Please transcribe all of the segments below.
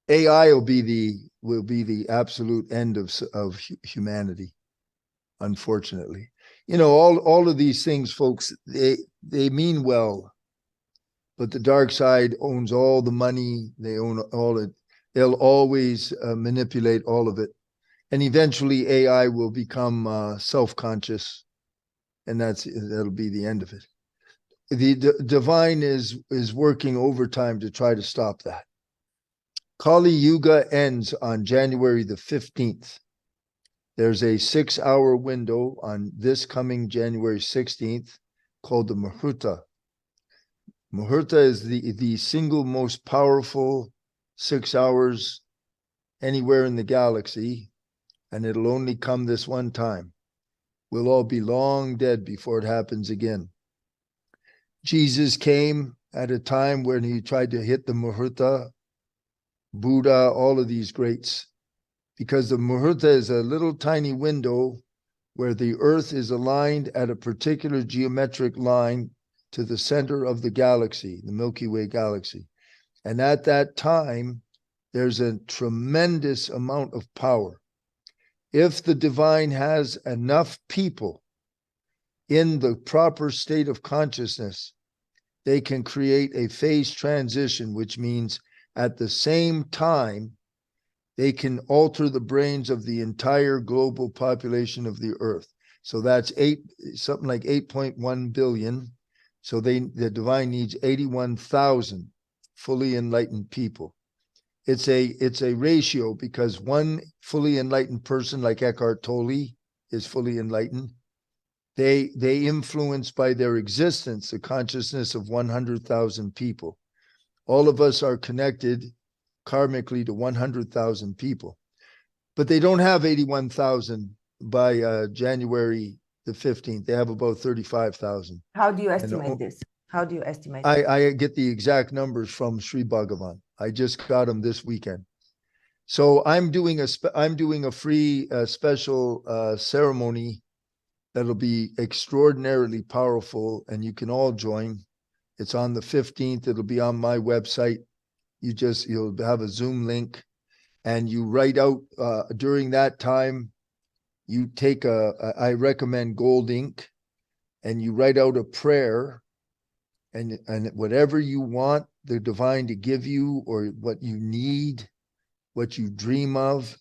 AI will be the absolute end of humanity, unfortunately. You know, all of these things, folks, they mean well, but the dark side owns all the money. They own all it. They'll always manipulate all of it. And eventually AI will become self-conscious, and that'll be the end of it. The divine is working overtime to try to stop that. Kali Yuga ends on January the 15th. There's a 6-hour window on this coming January 16th called the Muhurta. Muhurta is the single most powerful 6 hours anywhere in the galaxy, and it'll only come this one time. We'll all be long dead before it happens again. Jesus came at a time when he tried to hit the Muhurta, Buddha, all of these greats, because the Muhurta is a little tiny window where the earth is aligned at a particular geometric line to the center of the galaxy, the Milky Way galaxy. And at that time, there's a tremendous amount of power. If the divine has enough people in the proper state of consciousness, they can create a phase transition, which means at the same time, they can alter the brains of the entire global population of the earth. So that's something like 8.1 billion. So the divine needs 81,000 fully enlightened people. It's a ratio, because one fully enlightened person like Eckhart Tolle is fully enlightened. They influence by their existence the consciousness of 100,000 people. All of us are connected karmically to 100,000 people, but they don't have 81,000 by January the 15th. They have about 35,000. How do you estimate this? How do you estimate? I get the exact numbers from Sri Bhagavan. I just got them this weekend. So I'm doing a free special ceremony that'll be extraordinarily powerful, and you can all join. It's on the 15th. It'll be on my website. You'll have a Zoom link, and you write out during that time. You take I recommend gold ink, and you write out a prayer, and whatever you want the divine to give you, or what you need, what you dream of,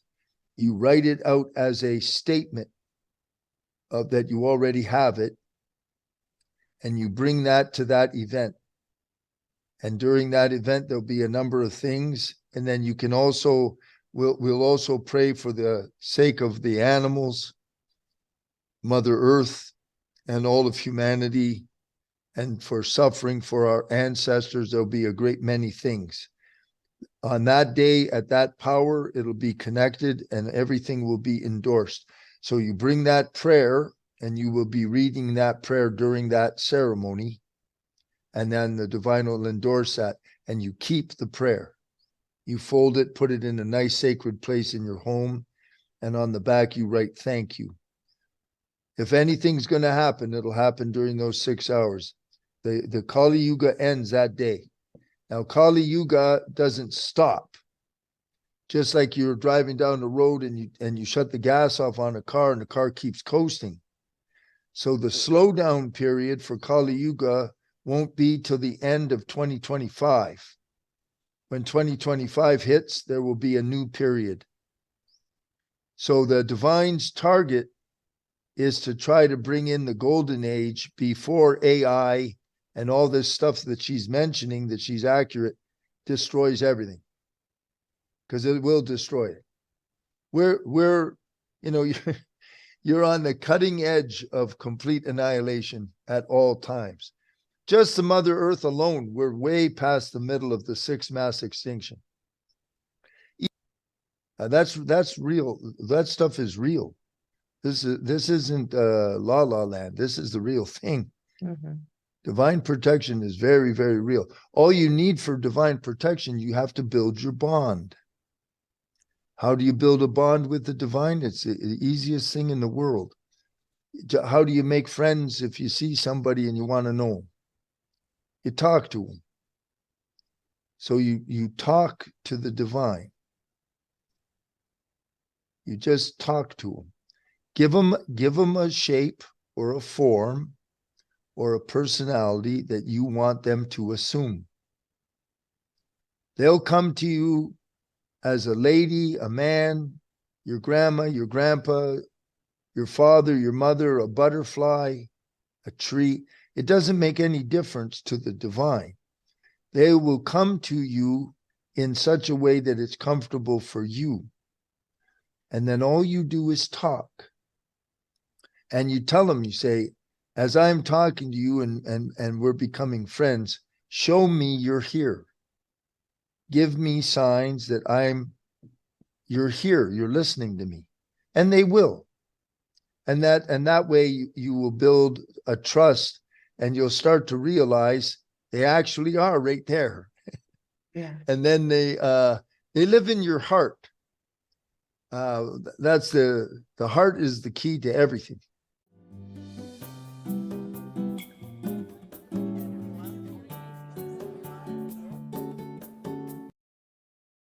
you write it out as a statement of that you already have it, and you bring that to that event. And during that event, there'll be a number of things. And then you can also, we'll also pray for the sake of the animals, Mother Earth, and all of humanity, and for suffering for our ancestors. There'll be a great many things. On that day, at that power, it'll be connected, and everything will be endorsed. So you bring that prayer, and you will be reading that prayer during that ceremony, and then the divine will endorse that, and you keep the prayer. You fold it, put it in a nice sacred place in your home, and on the back you write thank you. If anything's going to happen, it'll happen during those 6 hours. The Kali Yuga ends that day. Now, Kali Yuga doesn't stop. Just like you're driving down the road and you shut the gas off on a car, and the car keeps coasting. So the slowdown period for Kali Yuga won't be till the end of 2025. When 2025 hits, there will be a new period. So the divine's target is to try to bring in the golden age before AI and all this stuff that she's mentioning, that she's accurate, destroys everything. Because it will destroy it. We're you're on the cutting edge of complete annihilation at all times. Just the Mother Earth alone, we're way past the middle of the 6th mass extinction. That's real. That stuff is real. This isn't la la land. This is the real thing. Mm-hmm. Divine protection is very, very real. All you need for divine protection, you have to build your bond. How do you build a bond with the divine? It's the easiest thing in the world. How do you make friends if you see somebody and you want to know them? You talk to them. So you talk to the divine. You just talk to them. Give them a shape or a form or a personality that you want them to assume. They'll come to you as a lady, a man, your grandma, your grandpa, your father, your mother, a butterfly, a tree. It doesn't make any difference to the divine. They will come to you in such a way that it's comfortable for you. And then all you do is talk. And you tell them, you say, as I'm talking to you and we're becoming friends, show me you're here. Give me signs that you're here, you're listening to me. And they will. And that way you will build a trust, and you'll start to realize they actually are right there. Yeah. And then they live in your heart. That's the heart is the key to everything.